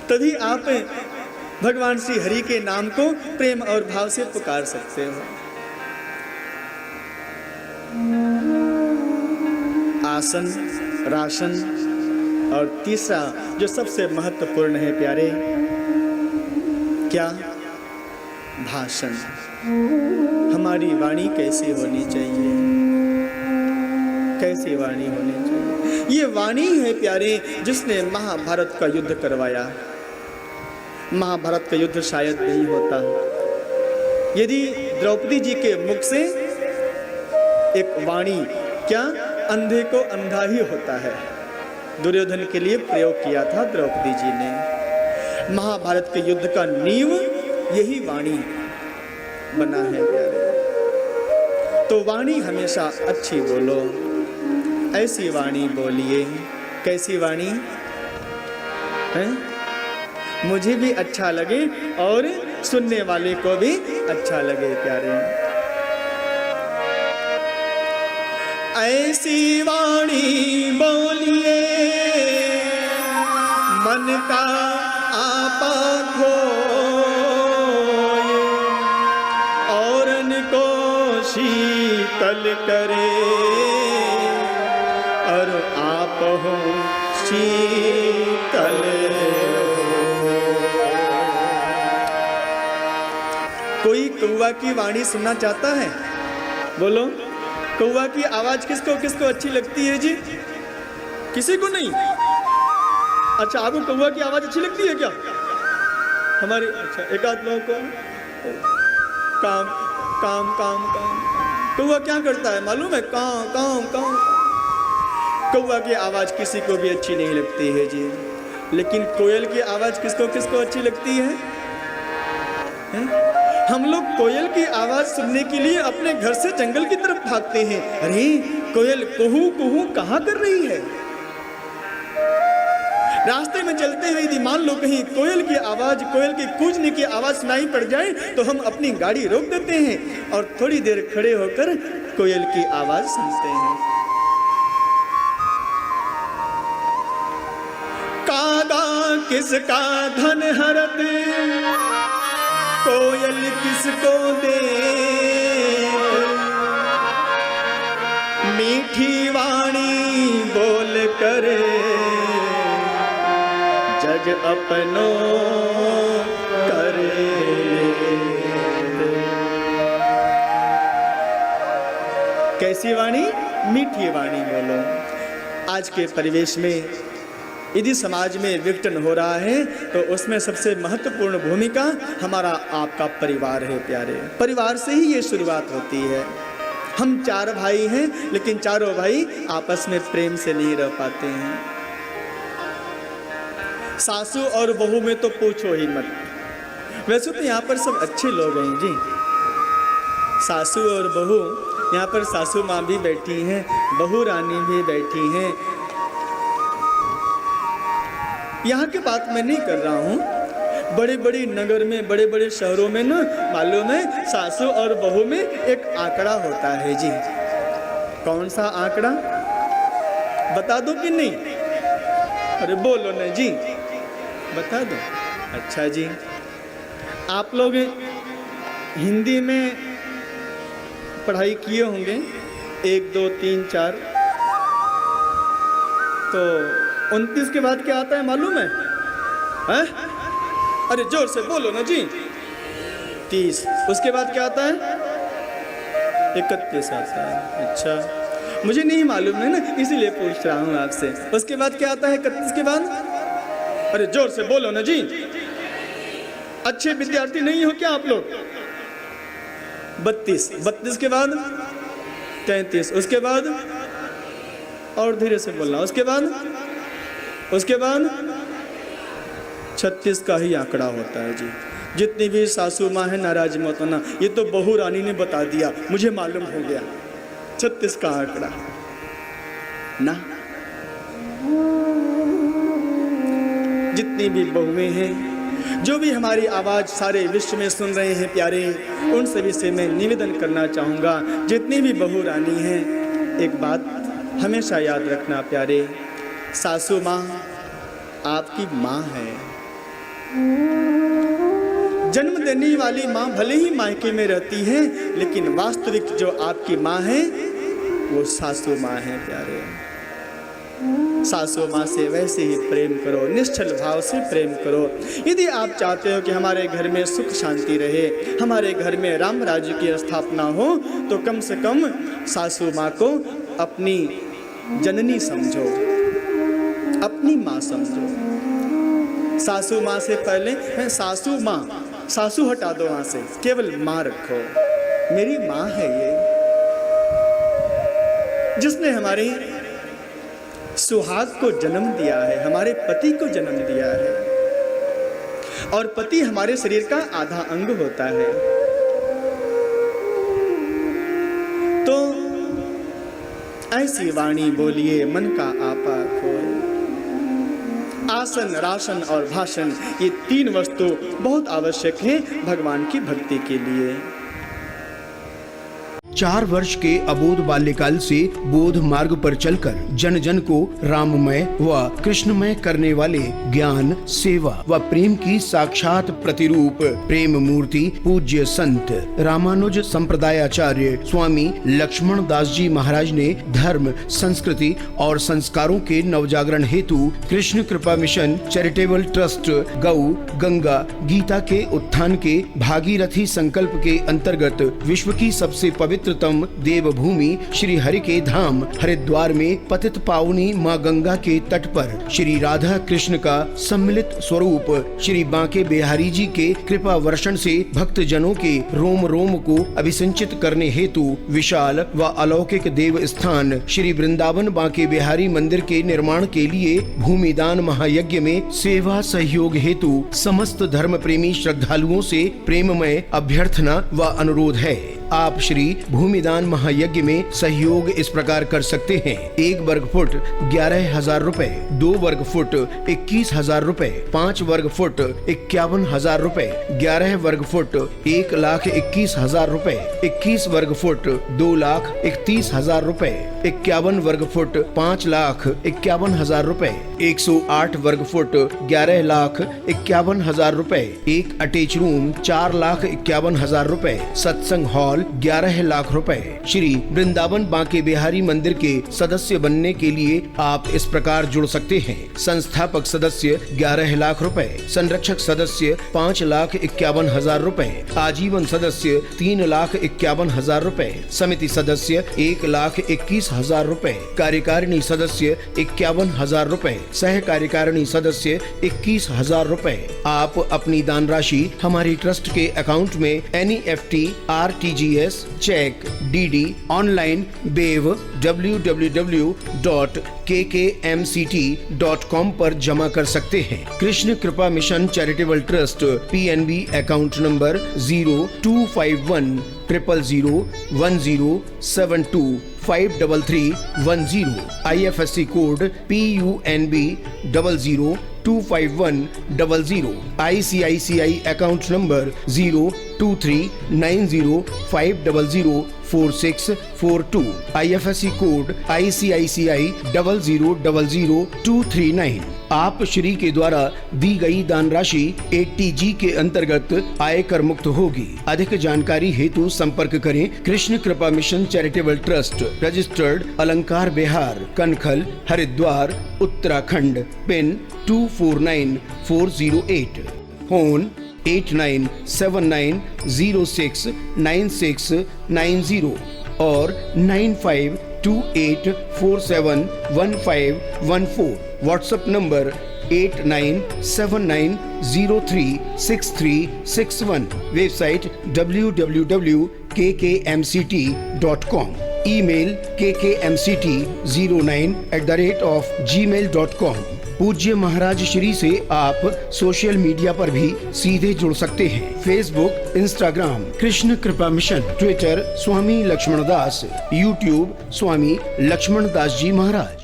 तभी आप भगवान श्री हरि के नाम को प्रेम और भाव से पुकार सकते हो। आसन, राशन और तीसरा जो सबसे महत्वपूर्ण है प्यारे, क्या? भाषण। हमारी वाणी कैसी होनी चाहिए, कैसी वाणी होनी चाहिए। ये वाणी है प्यारे जिसने महाभारत का युद्ध करवाया। महाभारत का युद्ध शायद नहीं होता यदि द्रौपदी जी के मुख से एक वाणी, क्या? अंधे को अंधा ही होता है, दुर्योधन के लिए प्रयोग किया था द्रौपदी जी ने। महाभारत के युद्ध का नींव यही वाणी बना है प्यारे। तो वाणी हमेशा अच्छी बोलो, ऐसी वाणी बोलिए। कैसी वाणी है? मुझे भी अच्छा लगे और सुनने वाले को भी अच्छा लगे प्यारे। ऐसी वाणी बोलिए मन का आपा खोए, औरन को शीतल करे और आप हो शीतल। कोई कौवा की वाणी सुनना चाहता है? बोलो, कौवा की आवाज किसको किसको अच्छी लगती है जी? किसी को नहीं। अच्छा, आपको कौवा की आवाज अच्छी लगती है क्या? हमारे अच्छा एक आध लोगों को काम काम काम काम। कौवा क्या करता है मालूम है? काम काम काम। कौवा की आवाज किसी को भी अच्छी नहीं लगती है जी, लेकिन कोयल की आवाज किसको किसको अच्छी लगती है? हम लोग कोयल की आवाज सुनने के लिए अपने घर से जंगल की तरफ भागते हैं। अरे कोयल कुहू कुहू कहाँ कर रही है? रास्ते में चलते हुए यदि मान लो कहीं कोयल की आवाज, कोयल के कूजने की आवाज सुनाई पड़ जाए तो हम अपनी गाड़ी रोक देते हैं और थोड़ी देर खड़े होकर कोयल की आवाज सुनते हैं। कागा किसका धन हरत, कोयल किसको दे, मीठी वाणी बोल करे जज अपनो करे। कैसी वाणी? मीठी वाणी बोलो। आज के परिवेश में यदि समाज में विघटन हो रहा है तो उसमें सबसे महत्वपूर्ण भूमिका हमारा आपका परिवार है प्यारे। परिवार से ही ये शुरुआत होती है। हम 4 भाई हैं लेकिन चारों भाई आपस में प्रेम से नहीं रह पाते हैं। सासू और बहू में तो पूछो ही मत। वैसे तो यहाँ पर सब अच्छे लोग हैं जी, सासू और बहू। यहाँ पर सासू माँ भी बैठी हैं, बहू रानी भी बैठी हैं। यहाँ की बात मैं नहीं कर रहा हूँ। बड़े बड़े नगर में, बड़े बड़े शहरों में ना मालूम है सासू और बहू में एक आंकड़ा होता है जी। कौन सा आंकड़ा? बता दो कि नहीं? अरे बोलो ना जी, बता दो। अच्छा जी, आप लोग हिंदी में पढ़ाई किए होंगे 1 2 3 4। तो 29 के बाद क्या आता है मालूम है? हैं? अरे जोर से बोलो ना जी। 30। उसके बाद क्या आता है? 31 आता है। अच्छा, मुझे नहीं मालूम है ना, इसीलिए पूछ रहा हूँ आपसे। उसके बाद क्या आता है 31 के बाद? अरे जोर से बोलो ना जी। अच्छे विद्यार्थी नहीं हो क्या आप लोग? 32। 32 के बाद 33। उसके बाद और धीरे से बोलना। उसके बाद 36 का ही आंकड़ा होता है जी। जितनी भी सासू माँ है नाराज मत होना, ये तो बहू रानी ने बता दिया, मुझे मालूम हो गया। 36 का आंकड़ा ना। जितनी भी बहुएं हैं, जो भी हमारी आवाज सारे विश्व में सुन रहे हैं प्यारे, उन सभी से मैं निवेदन करना चाहूँगा, जितनी भी बहू रानी हैं, एक बात हमेशा याद रखना प्यारे, सासू माँ आपकी माँ है, जन्म देने वाली माँ भले ही मायके में रहती है, लेकिन वास्तविक जो आपकी माँ है वो सासू माँ है प्यारे। सासू माँ से वैसे ही प्रेम करो, निश्चल भाव से प्रेम करो। यदि आप चाहते हो कि हमारे घर में सुख शांति रहे, हमारे घर में राम राज्य की स्थापना हो, तो कम से कम सासू माँ को अपनी जननी समझो, अपनी माँ समझो। सासू माँ से पहले सासू माँ, सासू हटा दो वहाँ से, केवल माँ रखो। मेरी माँ है ये, जिसने हमारे सुहाग को जन्म दिया है, हमारे पति को जन्म दिया है, और पति हमारे शरीर का आधा अंग होता है। तो ऐसी वाणी बोलिए मन का आपा खोए। आसन, राशन और भाषण, ये 3 वस्तु बहुत आवश्यक है भगवान की भक्ति के लिए। 4 वर्ष के अबोध बाल्यकाल से बोध मार्ग पर चलकर जन जन को राममय व कृष्णमय करने वाले ज्ञान, सेवा व प्रेम की साक्षात प्रतिरूप प्रेम मूर्ति पूज्य संत रामानुज संप्रदायाचार्य स्वामी लक्ष्मण दास जी महाराज ने धर्म, संस्कृति और संस्कारों के नवजागरण हेतु Krishna Kripa mission charitable trust गौ गंगा गीता के उत्थान के भागीरथी संकल्प के अंतर्गत विश्व की सबसे पवित्रतम देवभूमि श्री हरि के धाम हरिद्वार में पतित पावनी माँ गंगा के तट पर श्री राधा कृष्ण का सम्मिलित स्वरूप श्री बांके बिहारी जी के कृपा वर्षण से भक्त जनों के रोम रोम को अभिसंचित करने हेतु विशाल व अलौकिक देव स्थान श्री वृंदावन बांके बिहारी मंदिर के निर्माण के लिए भूमिदान महायज्ञ में सेवा सहयोग हेतु समस्त धर्म प्रेमी श्रद्धालुओं से प्रेममय अभ्यर्थना व अनुरोध है। आप श्री भूमिदान महायज्ञ में सहयोग इस प्रकार कर सकते हैं। 1 वर्ग फुट 11,000 रुपए, 2 वर्ग फुट 21,000 रुपए, 5 वर्ग फुट 51,000 रुपए, 11 वर्ग फुट 1,21,000 रुपए, 21 वर्ग फुट 2,31,000 रुपए, 51 वर्ग फुट 5,51,000 रुपए, 108 वर्ग फुट 11,51,000 रुपए, 1 अटैच रूम 4,51,000 रुपए, सत्संग हॉल 11 लाख रुपए। श्री वृंदावन बांके बिहारी मंदिर के सदस्य बनने के लिए आप इस प्रकार जुड़ सकते हैं। संस्थापक सदस्य 11 लाख रुपए, संरक्षक सदस्य 5,51,000 रुपए, आजीवन सदस्य 3,51,000 रुपए, समिति सदस्य 1,21,000 रुपए, कार्यकारिणी सदस्य 51,000 रुपए, सह कार्यकारिणी सदस्य 21,000 रुपए। आप अपनी दान राशि हमारी ट्रस्ट के अकाउंट में NEFT, RTGS, cheque, DD, online web www.kkmct.com पर जमा कर सकते हैं। Krishna Kripa mission charitable trust PNB account number 0251 000 1072 53310, IFSC code PUNB 0025100, ICICI account number 02390500464 IFSC code ICICI 000239। आप श्री के द्वारा दी गई दान राशि 80G के अंतर्गत आयकर मुक्त होगी। अधिक जानकारी हेतु संपर्क करें Krishna Kripa mission charitable trust, registered अलंकार बिहार, कनखल, हरिद्वार, उत्तराखंड, पिन 249408, फोन 8979069690 और 9528471514। WhatsApp number 8979036361। Website www.kkmct.com। Email kkmct09@gmail.com। पूज्य महाराज श्री से आप सोशल मीडिया पर भी सीधे जुड़ सकते हैं। Facebook, Instagram Krishna Kripa mission, Twitter स्वामी लक्ष्मण दास, यूट्यूब स्वामी लक्ष्मण दास जी महाराज।